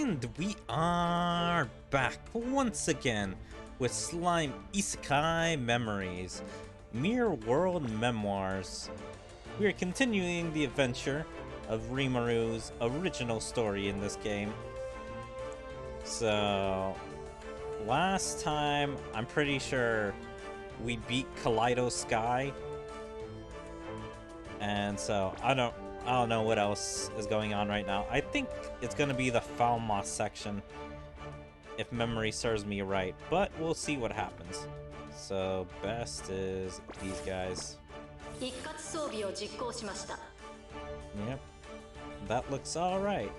And we are back once again with Slime Isekai Memories, Mere World Memoirs. We are continuing the adventure of Rimaru's original story in this game. So, last time, I'm pretty sure we beat Kaleido Sky. And so, I don't know what else is going on right now. I think it's going to be the Falmouth section, if memory serves me right. But we'll see what happens. So, best is these guys. Yep. That looks alright.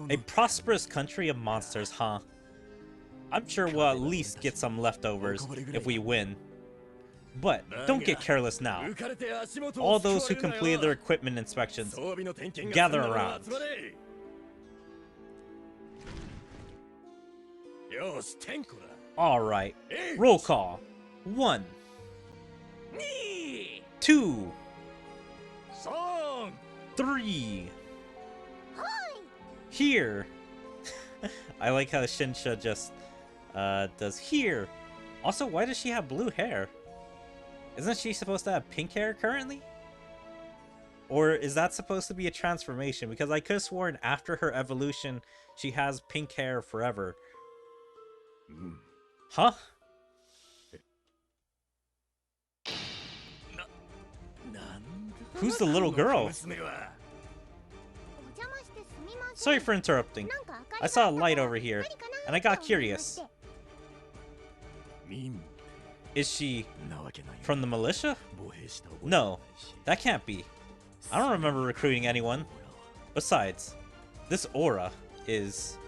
A prosperous country of monsters, huh? I'm sure we'll at least get some leftovers if we win. But don't get careless now. All those who completed their equipment inspections, gather around. Alright, roll call. 1, 2, 3. Here. I like how Shinsha just does here. Also, why does she have blue hair? Isn't she supposed to have pink hair currently? Or is that supposed to be a transformation? Because I could have sworn after her evolution, she has pink hair forever. Huh? Who's the little girl? Sorry for interrupting. I saw a light over here, and I got curious. Is she from the militia? No, that can't be. I don't remember recruiting anyone. Besides, this aura is...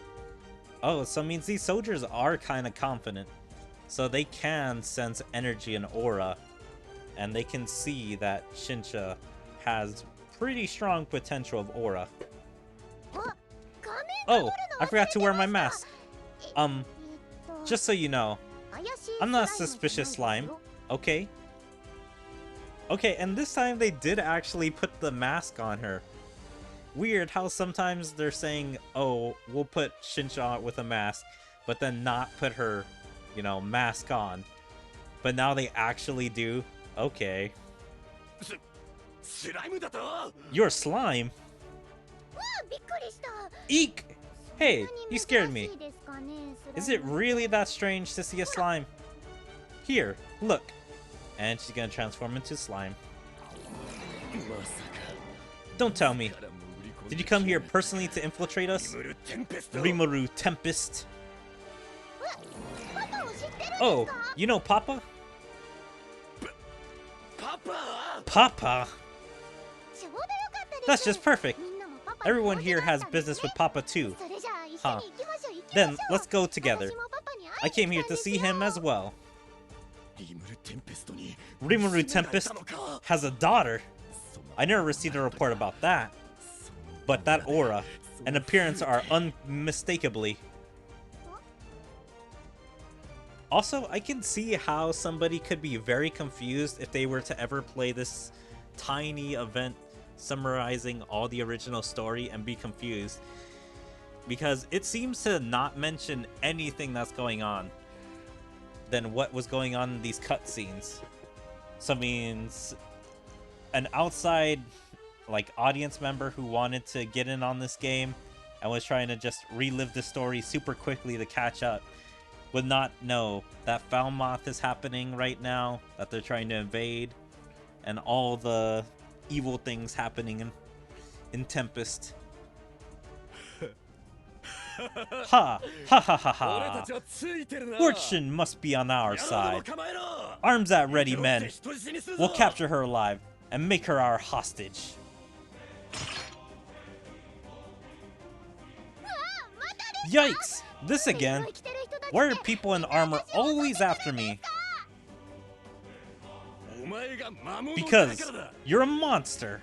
Oh, so it means these soldiers are kind of confident. So they can sense energy and aura. And they can see that Shinsha has pretty strong potential of aura. Oh, I forgot to wear my mask. Just so you know, I'm not a suspicious slime, okay? Okay, and this time they did actually put the mask on her. Weird how sometimes they're saying, oh, we'll put Shinsha with a mask, but then not put her, you know, mask on. But now they actually do? Okay. You're slime? Eek! Hey, you scared me. Is it really that strange to see a slime? Here, look. And she's gonna transform into slime. Don't tell me. Did you come here personally to infiltrate us? Rimuru Tempest. Oh, you know Papa? Papa? That's just perfect. Everyone here has business with Papa too. Huh. Then, let's go together. I came here to see him as well. Rimuru Tempest has a daughter. I never received a report about that. But that aura and appearance are unmistakably. Also, I can see how somebody could be very confused if they were to ever play this tiny event summarizing all the original story and be confused. Because it seems to not mention anything that's going on than what was going on in these cutscenes. So it means an outside like audience member who wanted to get in on this game and was trying to just relive the story super quickly to catch up would not know that Falmouth is happening right now, that they're trying to invade, and all the evil things happening in Tempest. Ha! Ha ha ha ha! Fortune must be on our side. Arms at ready, men. We'll capture her alive and make her our hostage. Yikes! This again? Why are people in armor always after me? Because you're a monster.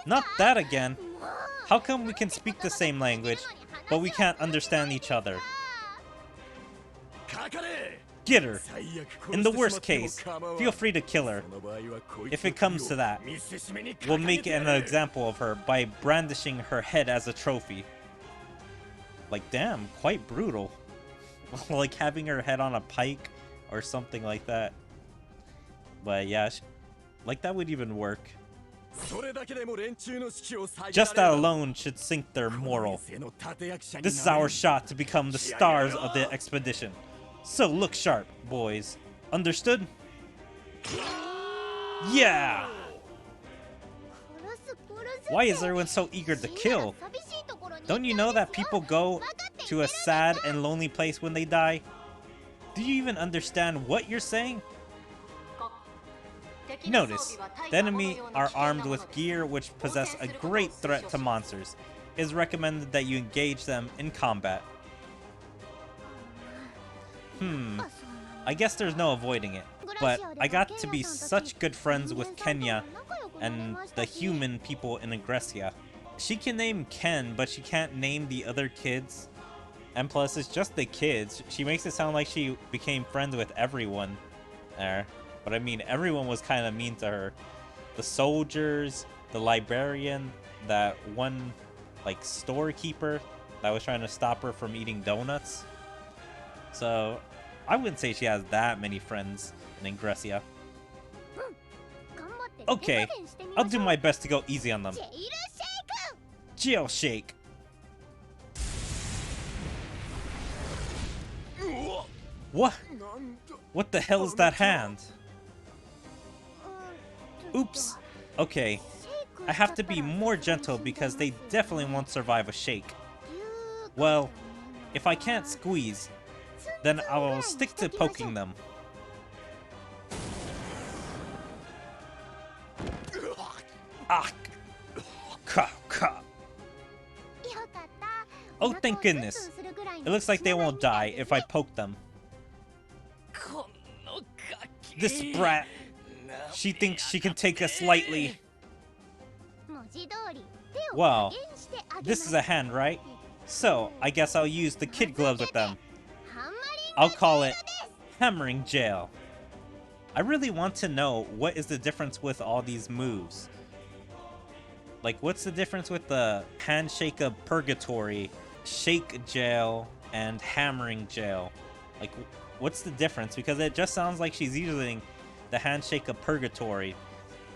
Not that again. How come we can speak the same language, but we can't understand each other? Get her. In the worst case, feel free to kill her. If it comes to that, we'll make an example of her by brandishing her head as a trophy. Like, damn, quite brutal. Like having her head on a pike or something like that. But yeah, like that would even work. Just that alone should sink their morale. This is our shot to become the stars of the expedition. So look sharp, boys. Understood? Yeah! Why is everyone so eager to kill? Don't you know that people go to a sad and lonely place when they die? Do you even understand what you're saying? Notice, the enemy are armed with gear which possess a great threat to monsters. It is recommended that you engage them in combat. I guess there's no avoiding it, but I got to be such good friends with Kenya and the human people in Agressia. She can name Ken, but she can't name the other kids. And plus, it's just the kids. She makes it sound like she became friends with everyone there. But I mean, everyone was kind of mean to her. The soldiers, the librarian, that one, like, storekeeper that was trying to stop her from eating donuts. So, I wouldn't say she has that many friends in Ingressia. Okay, I'll do my best to go easy on them. Jail Shake! What? What the hell is that hand? Oops. Okay, I have to be more gentle because they definitely won't survive a shake. Well, if I can't squeeze, then I'll stick to poking them. Ah! Ka ka! Oh, thank goodness. It looks like they won't die if I poke them. This brat! She thinks she can take us lightly. Well, this is a hand, right? So, I guess I'll use the kid gloves with them. I'll call it Hammering Jail. I really want to know what is the difference with all these moves. Like, what's the difference with the Handshake of Purgatory, Shake Jail, and Hammering Jail? Like, what's the difference? Because it just sounds like she's using the Handshake of Purgatory,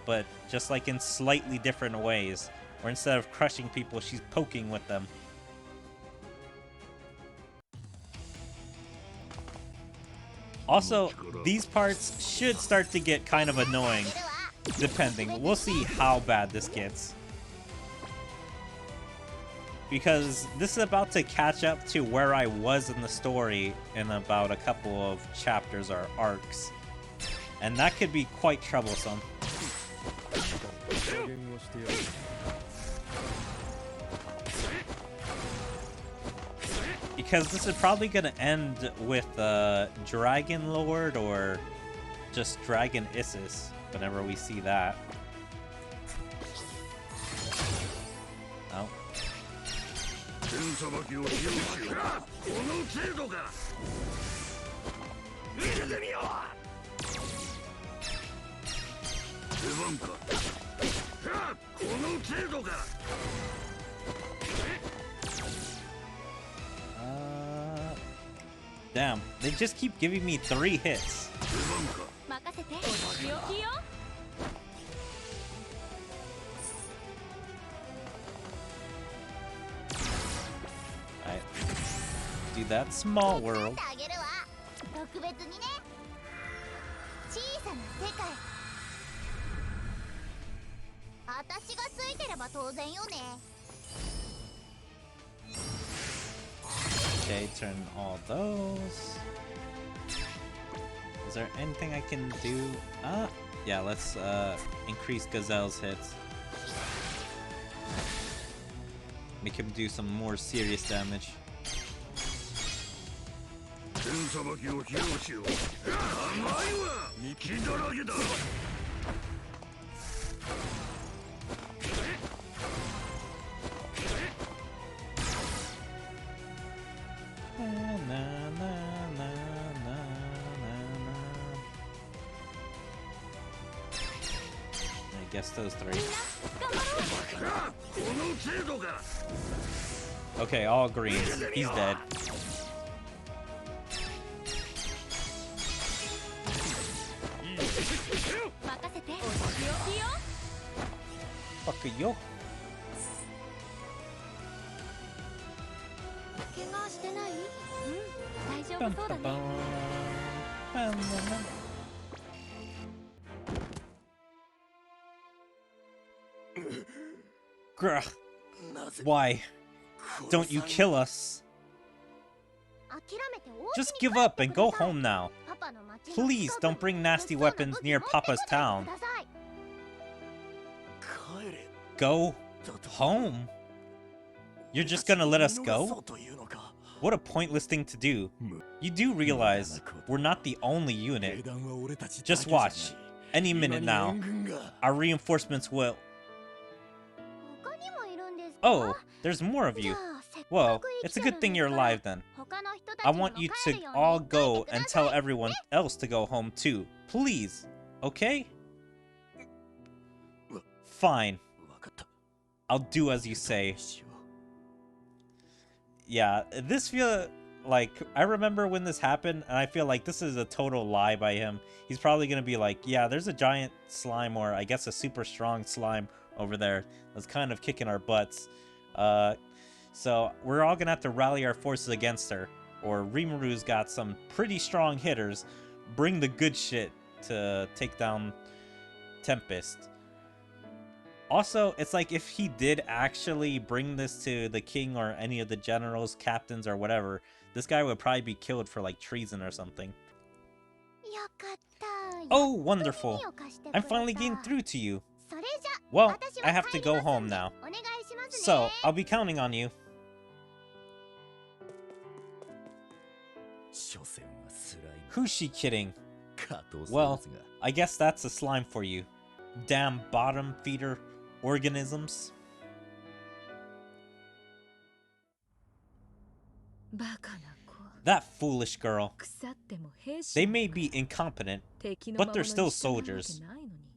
but just like in slightly different ways. Or instead of crushing people, she's poking with them. Also, these parts should start to get kind of annoying, depending. We'll see how bad this gets. Because this is about to catch up to where I was in the story in about a couple of chapters or arcs. And that could be quite troublesome. Because this is probably going to end with Dragon Lord or just Dragon Isis whenever we see that. Oh. Damn, they just keep giving me 3 hits. Alright. Do that small world. Okay, turn all those. Is there anything I can do? Yeah, let's increase Gazelle's hits. Make him do some more serious damage. guess those three. Okay, all green. He's dead. Fuck yo. Dun, dun, dun. Dun, dun, dun. Grr. Why? Don't you kill us? Just give up and go home now. Please don't bring nasty weapons near Papa's town. Go home? You're just gonna let us go? What a pointless thing to do. You do realize we're not the only unit. Just watch. Any minute now, our reinforcements will... Oh, there's more of you. Well, it's a good thing you're alive then. I want you to all go and tell everyone else to go home too. Please, okay? Fine. I'll do as you say. Yeah, this feel like, I remember when this happened, and I feel like this is a total lie by him. He's probably gonna be like, yeah, there's a giant slime, or I guess a super strong slime over there that's kind of kicking our butts. So we're all gonna have to rally our forces against her, or Rimuru's got some pretty strong hitters. Bring the good shit to take down Tempest. Also, it's like if he did actually bring this to the king or any of the generals, captains, or whatever, this guy would probably be killed for like treason or something. Oh, wonderful. I'm finally getting through to you. Well, I have to go home now. So, I'll be counting on you. Who's she kidding? Well, I guess that's a slime for you. Damn bottom feeder organisms. That foolish girl. They may be incompetent, but they're still soldiers.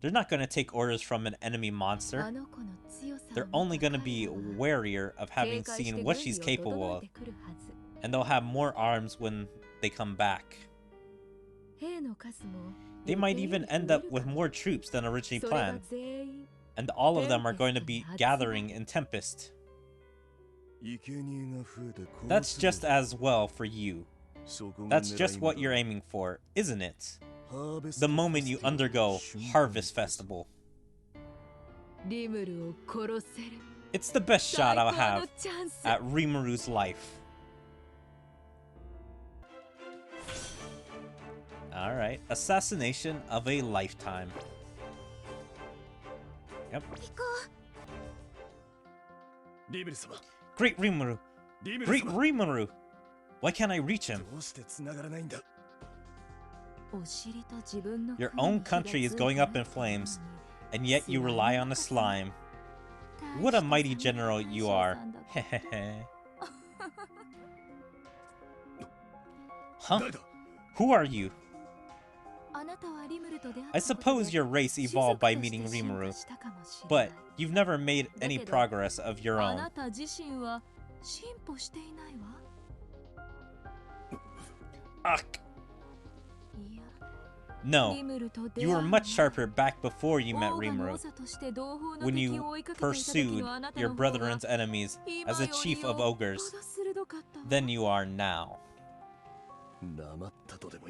They're not going to take orders from an enemy monster. They're only going to be warier of having seen what she's capable of. And they'll have more arms when they come back. They might even end up with more troops than originally planned. And all of them are going to be gathering in Tempest. That's just as well for you. That's just what you're aiming for, isn't it? The moment you undergo Harvest Festival. It's the best shot I'll have at Rimuru's life. Alright, assassination of a lifetime. Yep. Great Rimuru! Great Rimuru! Why can't I reach him? Your own country is going up in flames, and yet you rely on a slime. What a mighty general you are. Hehehe. Huh? Who are you? I suppose your race evolved by meeting Rimuru, but you've never made any progress of your own. Ugh. No, you were much sharper back before you met Rimuru, when you pursued your brethren's enemies as a chief of ogres, than you are now.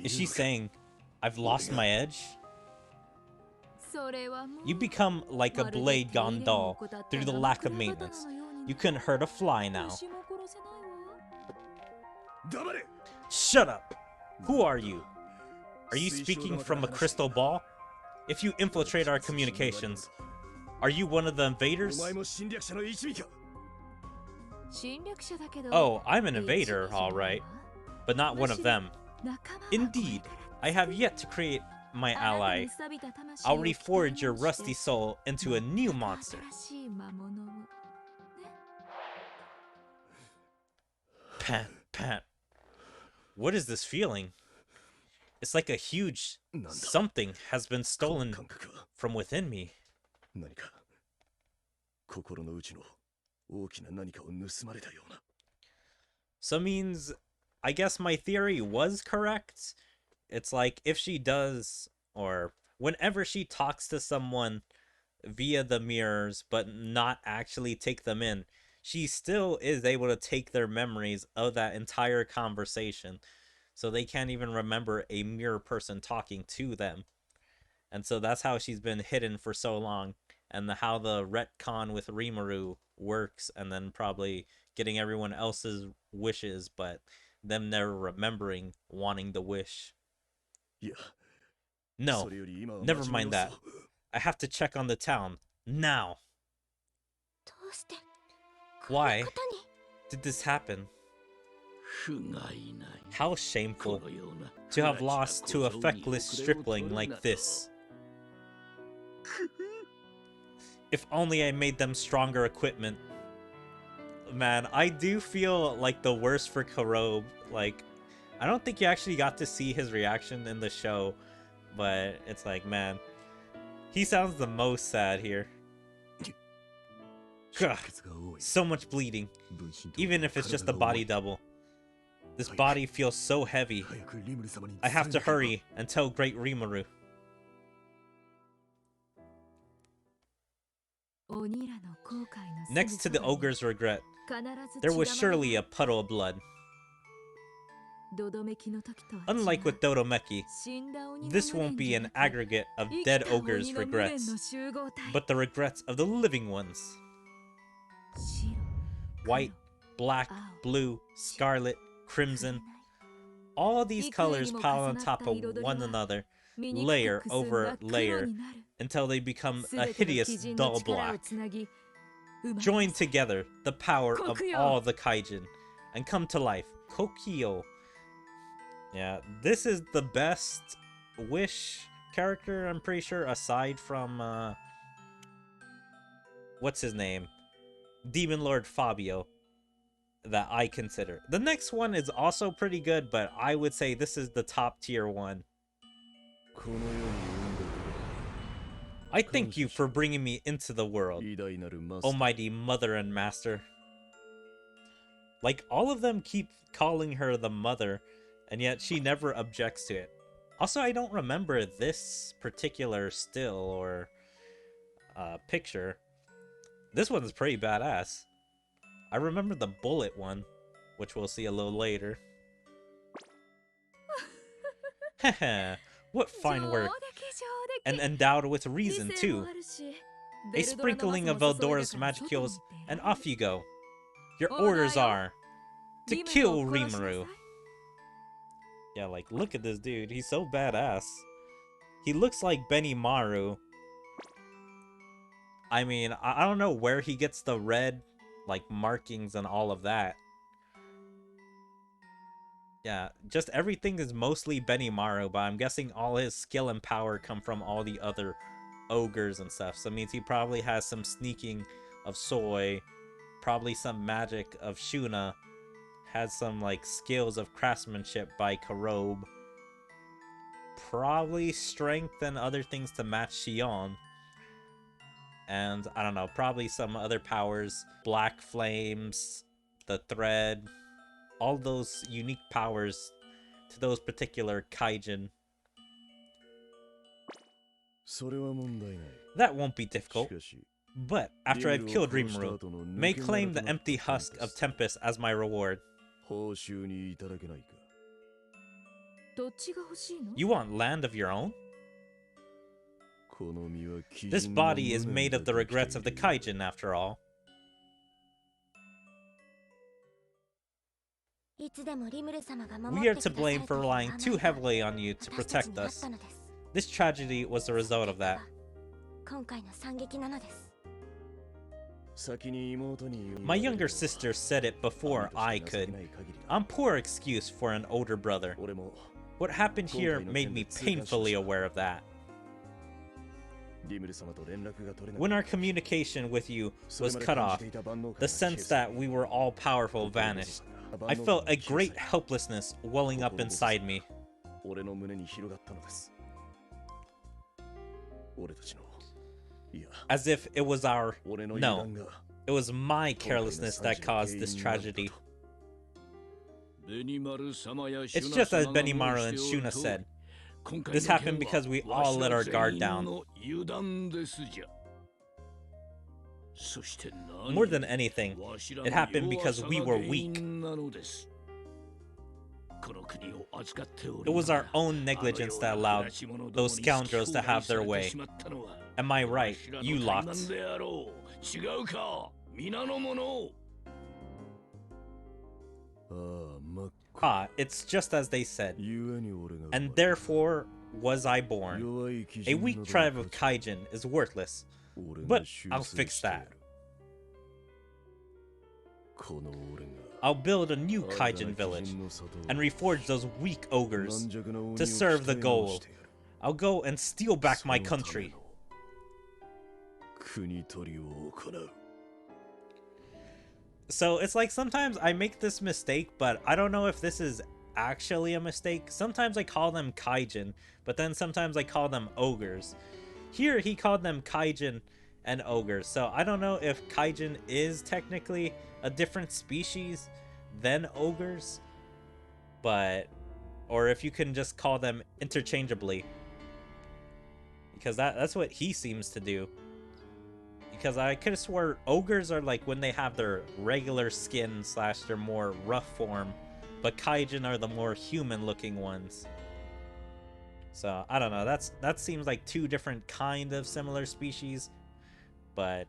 Is she saying, I've lost my edge? You become like a blade gone dull through the lack of maintenance. You couldn't hurt a fly now. Shut up! Who are you? Are you speaking from a crystal ball? If you infiltrate our communications, are you one of the invaders? Oh, I'm an invader, alright, but not one of them. Indeed, I have yet to create my ally. I'll reforge your rusty soul into a new monster. Pat, pat. What is this feeling? It's like a huge something has been stolen from within me. 何か心の内の大きな何かを盗まれたような。 So means, I guess my theory was correct. It's like if she does, or whenever she talks to someone via the mirrors, but not actually take them in, she still is able to take their memories of that entire conversation. So they can't even remember a mirror person talking to them. And so that's how she's been hidden for so long. And how the retcon with Rimuru works, and then probably getting everyone else's wishes, but them never remembering wanting the wish. いや、 No, それより今は never 町の mind 様子 that. を。 I have to check on the town. Now. どうしてこんな Why ことに did this happen? 不甲斐ない How こ shameful のような to have 不埒な lost to a 小僧に feckless 遅れを取 stripling る like なと。 this. If only I made them stronger equipment. Man, I do feel like the worst for Kurobe. Like, I don't think you actually got to see his reaction in the show, but it's like, man, he sounds the most sad here. Ugh, 出血が多い so much bleeding, 分身と even if it's just a 体が重 body い double. This body feels so heavy. 早くリムル様に I have to 伝えなければ hurry and tell Great Rimuru. 鬼らの後悔のすぐ Next to the そばに ogre's regret, 必ず there was 血だまり surely a puddle of blood. どどめきの時とは Unlike 違う with Dodomeki, 死んだ鬼の this 無念 won't be じゃ an なく aggregate of 生き dead た ogres' 鬼の無念 regrets, の集合体 but the regrets of the living ones. 白 White, black, blue, scarlet, crimson, all these colors pile on top of one another, layer over layer, until they become a hideous dull black. Join together the power of all the kaijin and come to life. Kokyo. Yeah, this is the best Wish character, I'm pretty sure, aside from, what's his name? Demon Lord Fabio, that I consider. The next one is also pretty good, but I would say this is the top tier one. この世に生んでくれ I thank you for bringing me into the world, 偉大なるマスター almighty mother and master. Like, all of them keep calling her the mother, and yet she never objects to it. Also, I don't remember this particular still or picture. This one's pretty badass. I remember the bullet one, which we'll see a little later. Heh, what fine work. And endowed with reason, too. A sprinkling of Veldora's magicals, and off you go. Your orders are to kill Rimuru. Yeah, like, look at this dude. He's so badass. He looks like Benimaru. I mean, I don't know where he gets the red, like, markings and all of that. Yeah, just everything is mostly Benimaru, but I'm guessing all his skill and power come from all the other ogres and stuff. So it means he probably has some sneaking of Soy, probably some magic of Shuna, has some, like, skills of craftsmanship by Kurobe, probably strength and other things to match Shion, and, I don't know, probably some other powers, black flames, the thread, all those unique powers to those particular kaijin. それは問題ない That won't be し difficult, かし but after I've リムルを killed 殺した Rimuru, 後の may 抜け claim 殻 the となった empty husk of Tempest as my reward. 報酬にいただけないか どっちが欲しいの You want land of your own? この身は鬼 This 人の body is 無 made 念 of で the できて regrets of the いる kaijin, after all. いつでもリムル様が We are to blame for relying too heavily on you to protect us. This tragedy was the result of that. 今回の惨劇なのです 先に妹に言う My younger sister said it before I could. I'm poor excuse for an older brother. 俺も What happened here made me painfully aware of that. リムル様と連絡が取れな When our communication with you was cut off, the sense that we were all powerful vanished. I felt a great helplessness welling up inside me. 俺の胸に広がったのです俺たちの As if it was our... No, it was my carelessness that caused this tragedy. It's just as Benimaru and Shuna said. This happened because we all let our guard down. More than anything, it happened because we were weak. It was our own negligence that allowed those scoundrels to have their way. Am I right, you lot? Ah, it's just as they said. And therefore was I born. A weak tribe of Kaijin is worthless. But I'll fix that. I'll build a new Kaijin village and reforge those weak ogres to serve the goal. I'll go and steal back my country. So it's like sometimes I make this mistake, but I don't know if this is actually a mistake. Sometimes I call them Kaijin, but then sometimes I call them ogres. Here he called them Kaijin and ogres, so I don't know if Kaijin is technically a different species than ogres, but or if you can just call them interchangeably, because that's what he seems to do. Because I could have swore ogres are like when they have their regular skin / their more rough form, but Kaijin are the more human looking ones. So I don't know, that seems like two different kind of similar species, but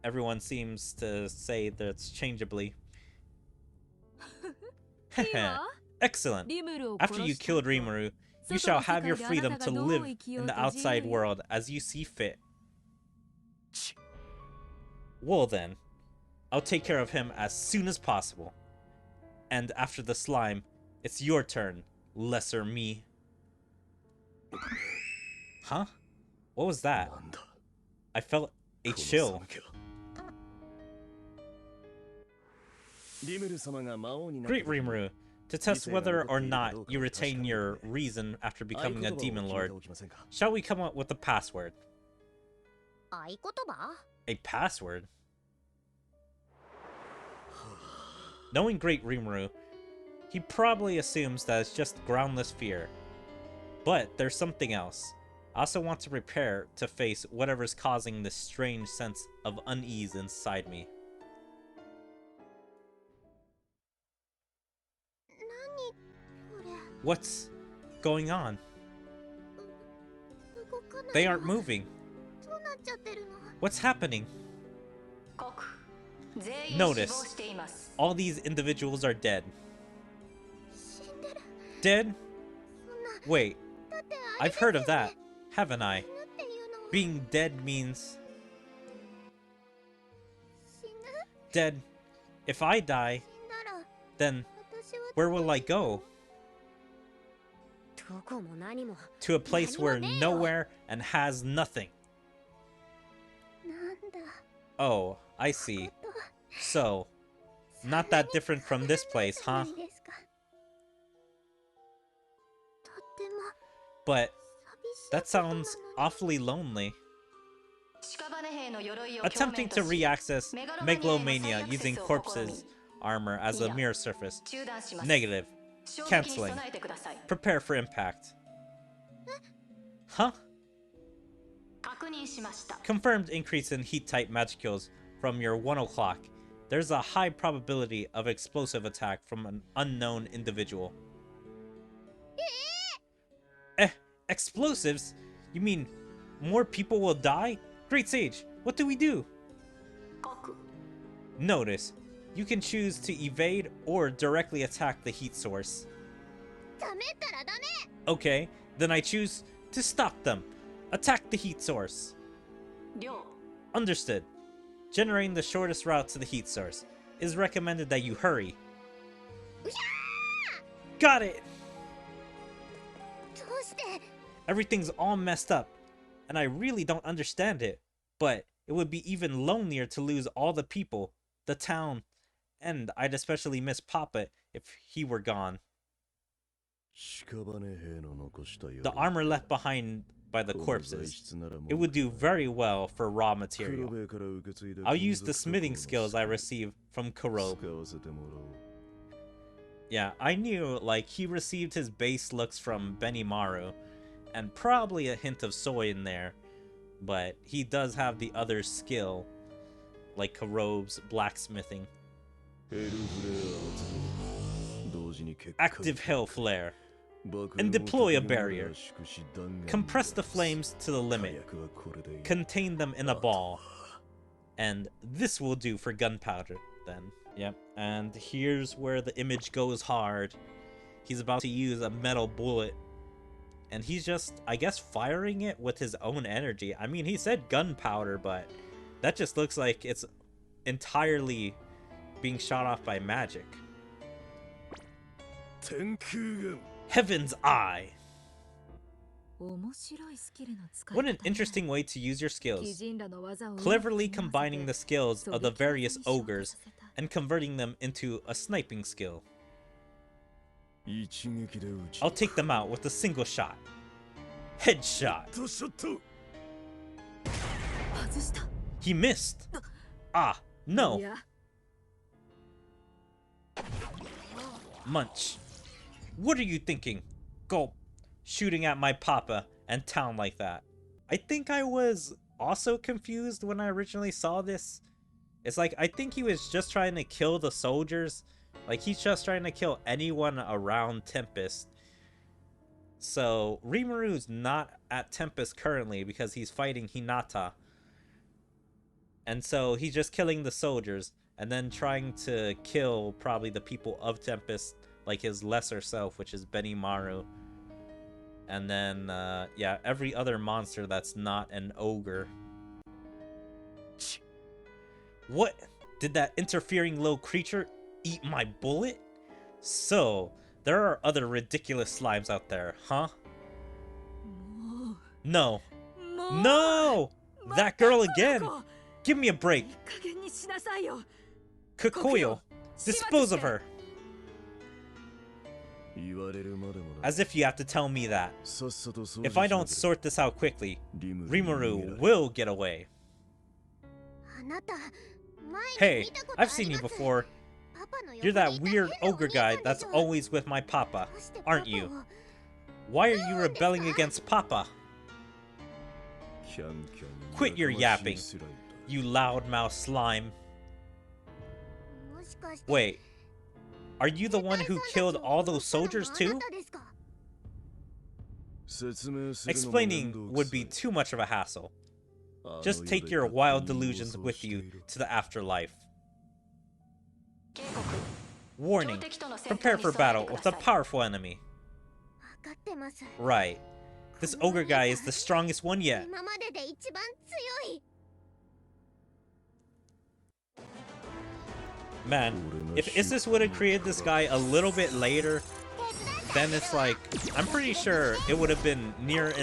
everyone seems to say that it's changeably. Excellent. After you killed Rimuru, you shall have your freedom to live in the outside world as you see fit. Well then, I'll take care of him as soon as possible. And after the slime, it's your turn, lesser me. Huh? What was that? I felt a chill. Great Rimuru, to test whether or not you retain your reason after becoming a demon lord, shall we come up with a password? A password? Knowing Great Rimuru, he probably assumes that it's just groundless fear. But there's something else. I also want to prepare to face whatever's causing this strange sense of unease inside me. What's going on? They aren't moving. What's happening? Notice, all these individuals are dead. Dead? Wait, I've heard of that, haven't I? Being dead means... Dead. If I die, then where will I go? To a place where nowhere and has nothing. Oh, I see. So, not that different from this place, huh? But that sounds awfully lonely. Attempting to re-access Megalomania using corpses armor as a mirror surface. Negative. Canceling. Prepare for impact. Huh? Confirmed increase in heat type magicals from your 1 o'clock. There's a high probability of explosive attack from an unknown individual. Explosives? You mean more people will die? Great Sage, what do we do? Notice, you can choose to evade or directly attack the heat source. Okay, then I choose to stop them. Attack the heat source. Understood. Generating the shortest route to the heat source. It is recommended that you hurry. Got it! Everything's all messed up, and I really don't understand it, but it would be even lonelier to lose all the people, the town, and I'd especially miss Papa if he were gone. The armor left behind by the corpses. It would do very well for raw material. I'll use the smithing skills I received from Kurobe. Yeah, I knew, like, he received his base looks from Benimaru, and probably a hint of soy in there, but he does have the other skill, like Kurobe's blacksmithing. Active Hell Flare. And deploy a barrier. Compress the flames to the limit. Contain them in a ball. And this will do for gunpowder, then. Yep, and here's where the image goes hard. He's about to use a metal bullet. And he's just, I guess, firing it with his own energy. I mean, he said gunpowder, but that just looks like it's entirely being shot off by magic. Heaven's Eye. What an interesting way to use your skills. Cleverly combining the skills of the various ogres and converting them into a sniping skill. I'll take them out with a single shot. Headshot. He missed. Ah, no. Munch. What are you thinking? Gulp. Shooting at my papa and town like that. I think I was also confused when I originally saw this. It's like, I think he was just trying to kill the soldiers. Like, he's just trying to kill anyone around Tempest. So, Rimuru's not at Tempest currently because he's fighting Hinata. And so, he's just killing the soldiers and then trying to kill probably the people of Tempest, like his lesser self, which is Benimaru. And then, yeah, every other monster that's not an ogre. What? Did that interfering little creature eat my bullet? So, there are other ridiculous slimes out there, huh? No. No! That girl again! Give me a break! Kukoyo! Dispose of her! As if you have to tell me that. If I don't sort this out quickly, Rimuru will get away. Hey, I've seen you before. You're that weird ogre guy that's always with my papa, aren't you? Why are you rebelling against papa? Quit your yapping, you loudmouth slime. Wait, are you the one who killed all those soldiers too? Explaining would be too much of a hassle. Just take your wild delusions with you to the afterlife. Warning, prepare for battle with a powerful enemy. Right. This ogre guy is the strongest one yet. Man, if Isis would have created this guy a little bit later, then it's like, I'm pretty sure it would have been near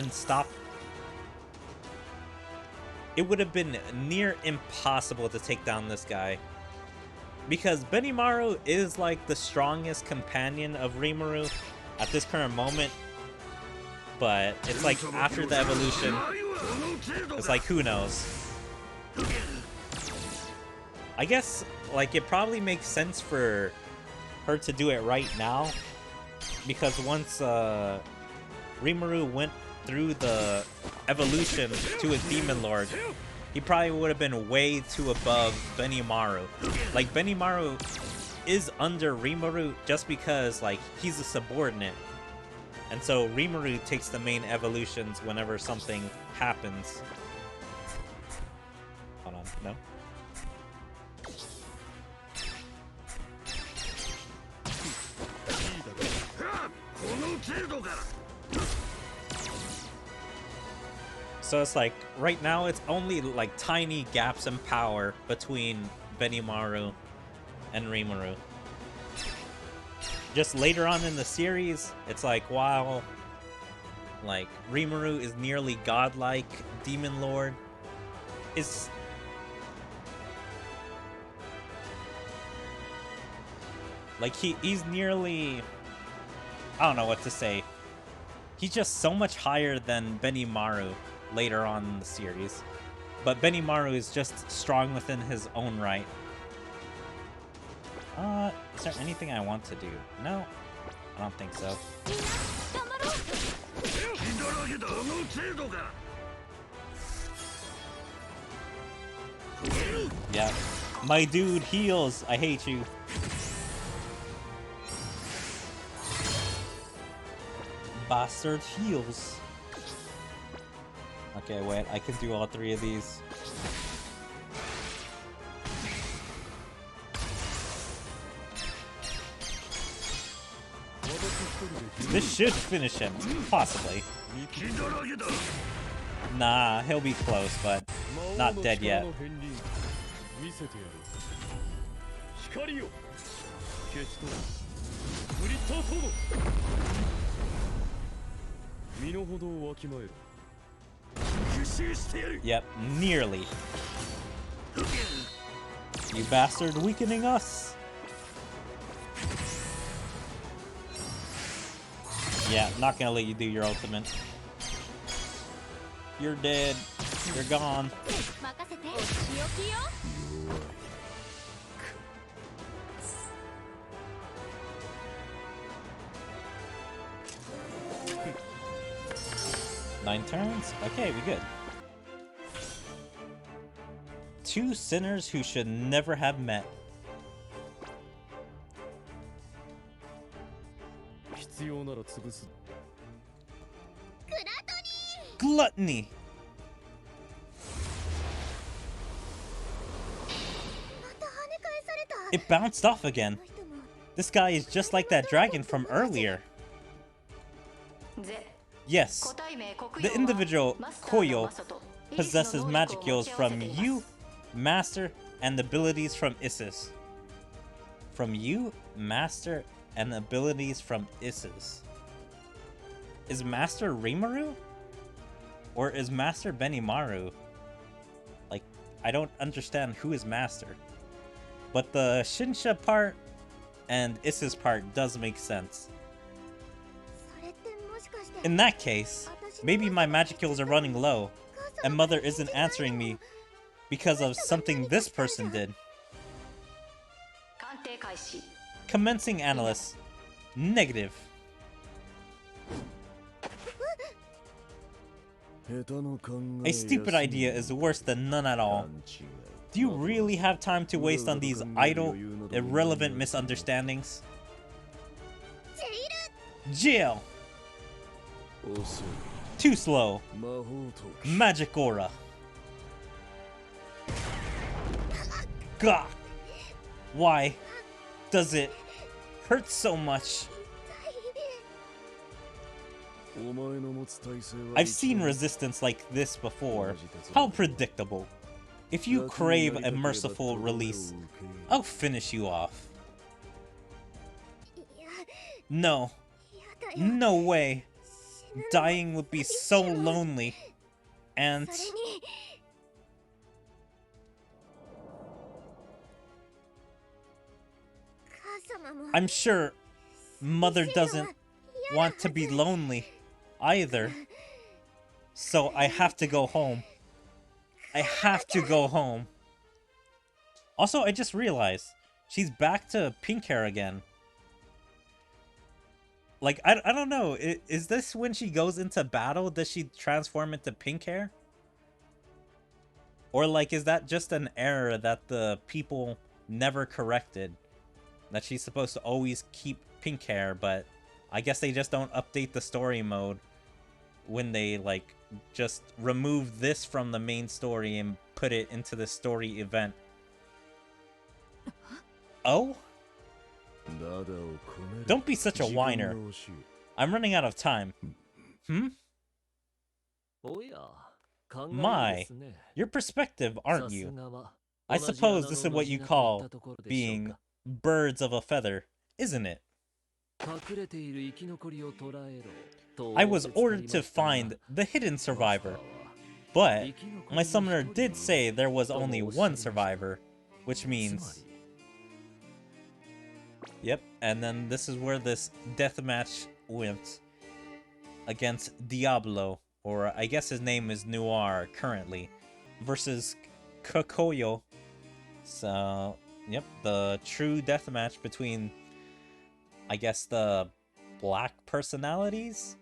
It would have been near impossible to take down this guy. Because Benimaru is like the strongest companion of Rimuru at this current moment. But it's like after the evolution, it's like, who knows? I guess like it probably makes sense for her to do it right now. Because once Rimuru went through the evolution to a Demon Lord, he probably would have been way too above Benimaru. Like, Benimaru is under Rimuru just because, like, he's a subordinate. And so Rimuru takes the main evolutions whenever something happens. Hold on, no? So it's like, right now it's only like tiny gaps in power between Benimaru and Rimuru. Just later on in the series, it's like, while like Rimuru is nearly godlike Demon Lord, is like he's nearly, I don't know what to say. He's just so much higher than Benimaru later on in the series. But Benimaru is just strong within his own right. Is there anything I want to do? No, I don't think so. Yeah, my dude heals. I hate you. Bastard heals. Okay, wait, I can do all three of these. This should finish him, possibly. Nah, he'll be close, but not dead yet. Yep, nearly. You bastard, weakening us. Yeah, not gonna let you do your ultimate. You're dead. You're gone. Nine turns? Okay, we good. Two sinners who should never have met. Gluttony! It bounced off again. This guy is just like that dragon from earlier. Yes, the individual Koyo possesses magic skills from you, Master, and abilities from Isis. From you, Master, and abilities from Isis. Is Master Rimuru? Or is Master Benimaru? Like, I don't understand who is Master. But the Shinsha part and Isis part does make sense. In that case, maybe my magic skills are running low, and Mother isn't answering me because of something this person did. Commencing analyst. Negative. A stupid idea is worse than none at all. Do you really have time to waste on these idle, irrelevant misunderstandings? Jail! Too slow. Magic aura. Gah! Why does it hurt so much? I've seen resistance like this before. How predictable. If you crave a merciful release, I'll finish you off. No. No way. Dying would be so lonely. And... I'm sure Mother doesn't want to be lonely either. So I have to go home. I have to go home. Also, I just realized she's back to pink hair again. Like, I don't know. Is this when she goes into battle? Does she transform into pink hair? Or, like, is that just an error that the people never corrected? That she's supposed to always keep pink hair, but I guess they just don't update the story mode when they, like, just remove this from the main story and put it into the story event. Oh? Don't be such a whiner. I'm running out of time. Hmm? My, your perspective, aren't you? I suppose this is what you call being birds of a feather, isn't it? I was ordered to find the hidden survivor, but my summoner did say there was only one survivor, which means... Yep, and then this is where this deathmatch went. against Diablo, or I guess his name is Noir currently, versus Kokoyo. So, yep, the true deathmatch between, I guess, the black personalities?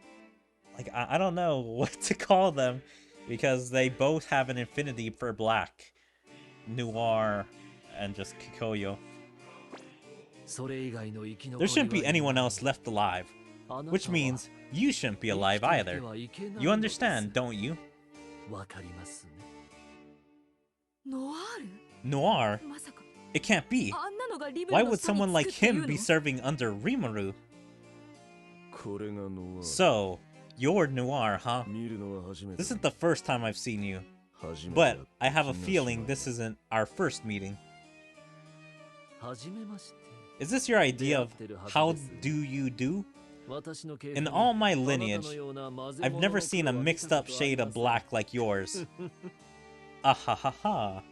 Like, I don't know what to call them, because they both have an affinity for black. Noir and just Kokoyo. There shouldn't be anyone else left alive, which means you shouldn't be alive either. You understand, don't you? Noir? It can't be. Why would someone like him be serving under Rimuru? So, you're Noir, huh? This isn't the first time I've seen you, but I have a feeling this isn't our first meeting. Is this your idea of how do you do? In all my lineage, I've never seen a mixed up shade of black like yours. Ahahaha.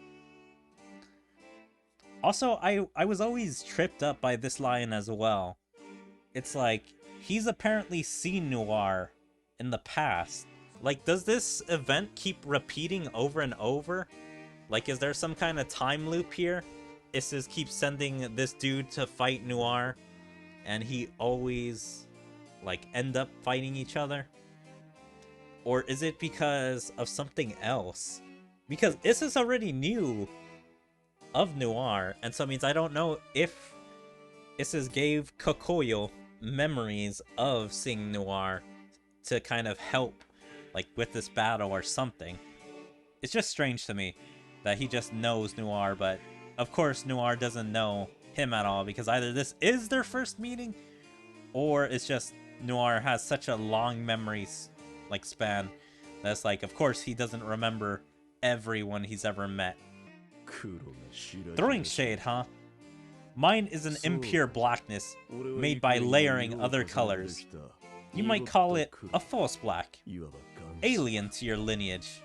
Also, I was always tripped up by this line as well. It's like, he's apparently seen Noir in the past. Like, does this event keep repeating over and over? Like, is there some kind of time loop here? Isis keeps sending this dude to fight Noir, and he always, like, end up fighting each other? Or is it because of something else? Because Isis already knew of Noir, and so it means I don't know if Isis gave Kokoyo memories of seeing Noir to kind of help, like, with this battle or something. It's just strange to me that he just knows Noir, but of course Noir doesn't know him at all, because either this is their first meeting, or it's just Noir has such a long memory, like, span, that's like, of course he doesn't remember everyone he's ever met. Throwing shade, huh? Mine is an impure blackness, made by layering other colors. You might call it a false black, alien to your lineage.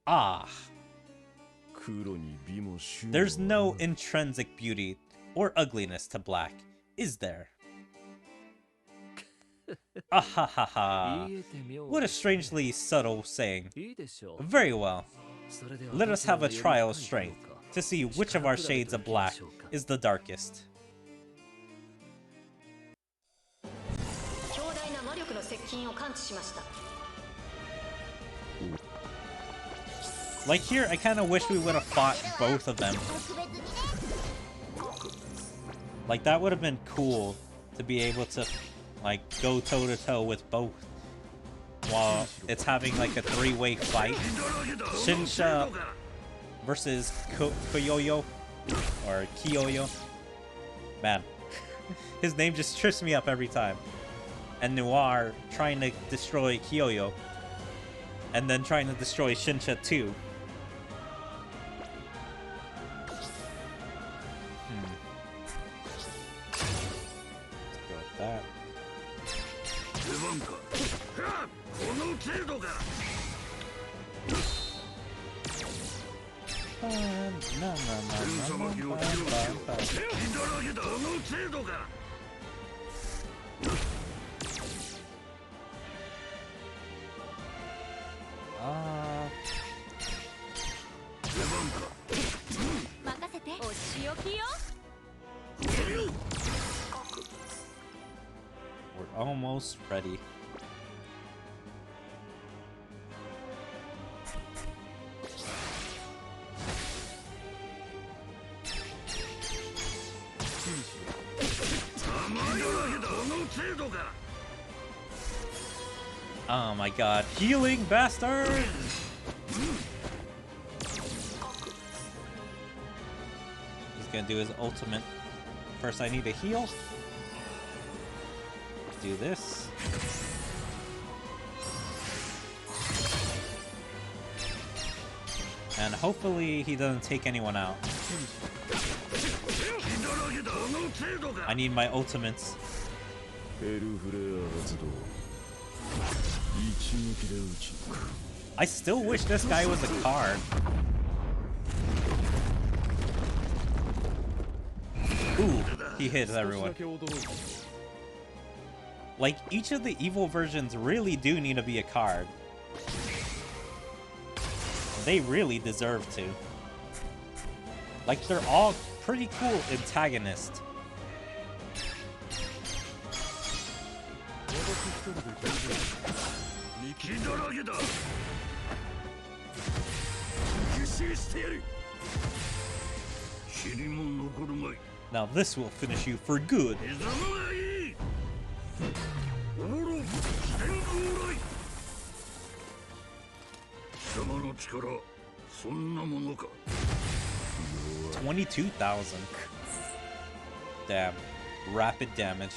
Ah. There's no intrinsic beauty or ugliness to black, is there? Ahahaha. What a strangely subtle saying. Very well. Let us have a trial of strength to see which of our shades of black is the darkest. Like here, I kind of wish we would have fought both of them. Like that would have been cool to be able to, like, go toe to toe with both while it's having like a three-way fight. Shinsha versus Koyoyo or Kiyoyo. Man, his name just trips me up every time. And Noir trying to destroy Kiyoyo, and then trying to destroy Shinsha too. We're almost ready. Oh my god, healing bastard! He's gonna do his ultimate. First I need to heal. Do this. And hopefully he doesn't take anyone out. I need my ultimates. I still wish this guy was a card. He hits everyone. Like, each of the evil versions really do need to be a card. They really deserve to. Like, they're all pretty cool antagonists. Now this will finish you for good. $22,000. Damn. Rapid damage.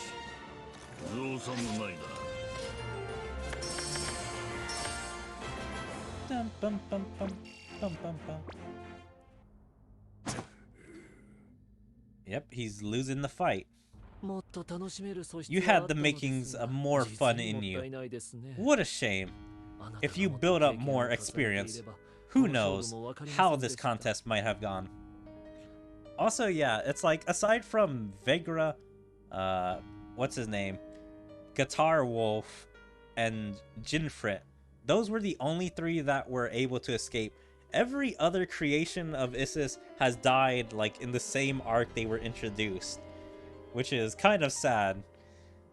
Dum, bum, bum, bum, bum, bum, bum. Yep, he's losing the fight. You had the makings of more fun in you. What a shame. If you build up more experience, who knows how this contest might have gone. Also, yeah, it's like, aside from Vegra, what's his name? Guitar Wolf, and Jinfrit, those were the only three that were able to escape. Every other creation of Isis has died, like, in the same arc they were introduced. Which is kind of sad,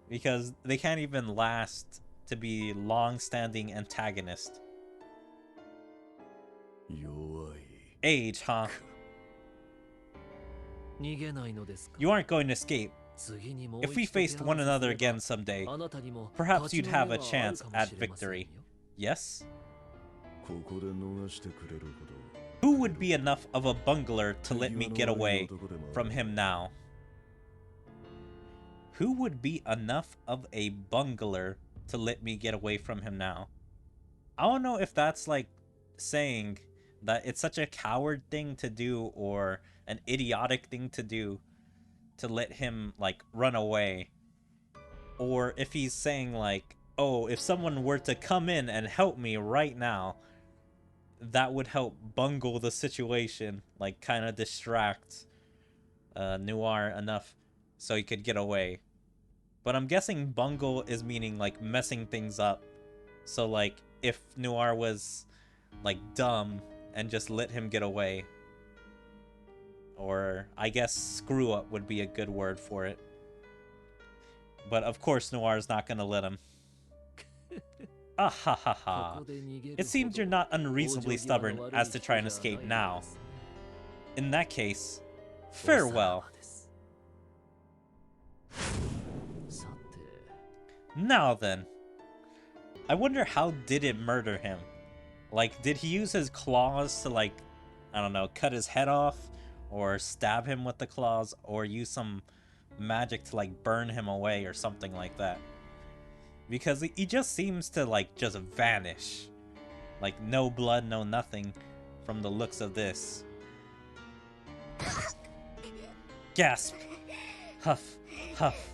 because they can't even last to be long-standing antagonists. Age, huh? You aren't going to escape. If we faced one another again someday, perhaps you'd have a chance at victory. Yes? Who would be enough of a bungler to let me get away from him now? Who would be enough of a bungler to let me get away from him now? I don't know if that's like saying that it's such a coward thing to do or an idiotic thing to do to let him like run away. Or if he's saying like, oh, if someone were to come in and help me right now, that would help bungle the situation, like kind of distract Noir enough so he could get away. But I'm guessing bungle is meaning like messing things up. So like if Noir was like dumb and just let him get away. Or I guess screw up would be a good word for it. But of course Noir's not gonna let him. Ah ha ha ha. It seems you're not unreasonably stubborn as to try and escape now. In that case, farewell. Now then. I wonder how did it murder him? Like, did he use his claws to like, I don't know, cut his head off? Or stab him with the claws? Or use some magic to like burn him away or something like that? Because he just seems to like just vanish. Like no blood, no nothing from the looks of this. Gasp! Huff, huff.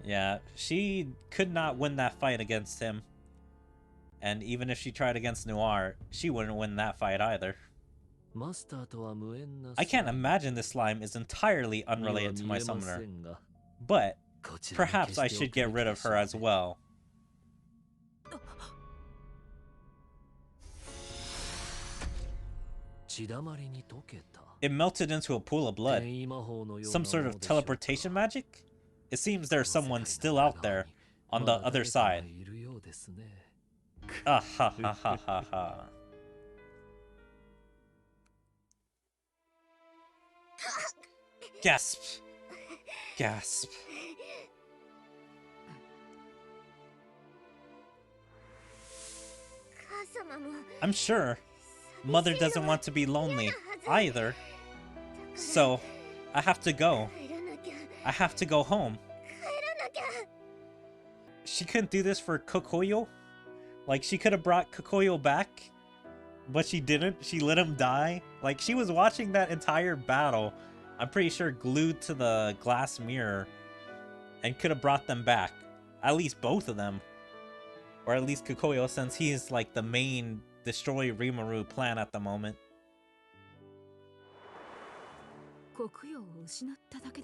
Yeah, she could not win that fight against him. And even if she tried against Noir, she wouldn't win that fight either. I can't imagine this slime is entirely unrelated to my summoner. But perhaps I should get rid of her as well. It melted into a pool of blood. Some sort of teleportation magic? It seems there's someone still out there, on the other side. Ah ha ha ha ha ha. Gasp! Gasp. I'm sure Mother doesn't want to be lonely either. So, I have to go. I have to go home. She couldn't do this for Kokoyo? Like, she could have brought Kokoyo back, but she didn't. She let him die. Like, she was watching that entire battle, I'm pretty sure glued to the glass mirror, and could have brought them back. At least both of them. Or at least Kokoyo, since he's like the main destroy Rimuru plan at the moment.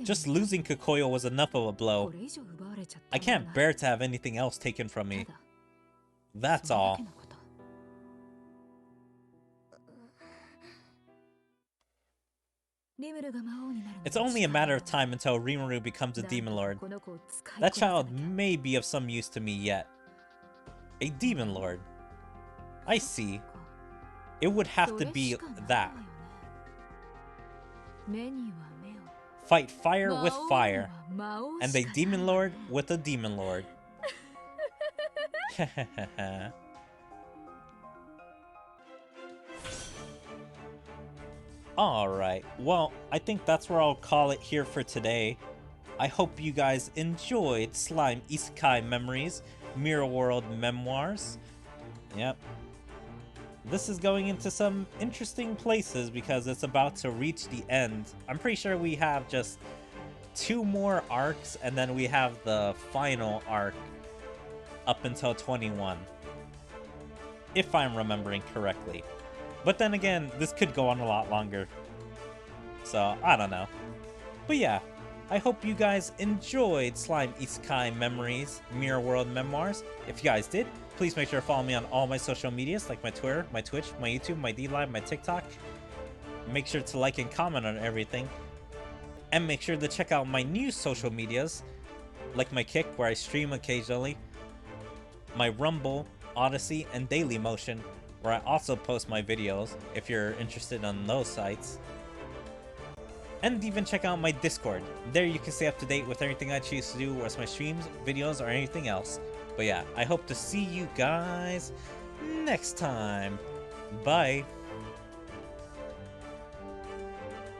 Just losing Kokoyo was enough of a blow. I can't bear to have anything else taken from me. That's all. It's only a matter of time until Rimuru becomes a Demon Lord. That child may be of some use to me yet. A Demon Lord. I see. It would have to be that. Fight fire with fire. And a Demon Lord with a Demon Lord. Alright, well, I think that's where I'll call it here for today. I hope you guys enjoyed Slime Isekai Memories, Mirror World Memoirs. Yep. This is going into some interesting places because it's about to reach the end. I'm pretty sure we have just 2 more arcs and then we have the final arc up until 21. If I'm remembering correctly. But then again, this could go on a lot longer. So, I don't know. But yeah, I hope you guys enjoyed Slime Isekai Memories, Mirror World Memoirs. If you guys did, please make sure to follow me on all my social medias, like my Twitter, my Twitch, my YouTube, my DLive, my TikTok. Make sure to like and comment on everything. And make sure to check out my new social medias, like my Kick, where I stream occasionally, my Rumble, Odyssey, and Dailymotion, where I also post my videos if you're interested on those sites. And even check out my Discord. There you can stay up to date with everything I choose to do, whether it's my streams, videos, or anything else. But yeah, I hope to see you guys next time. Bye.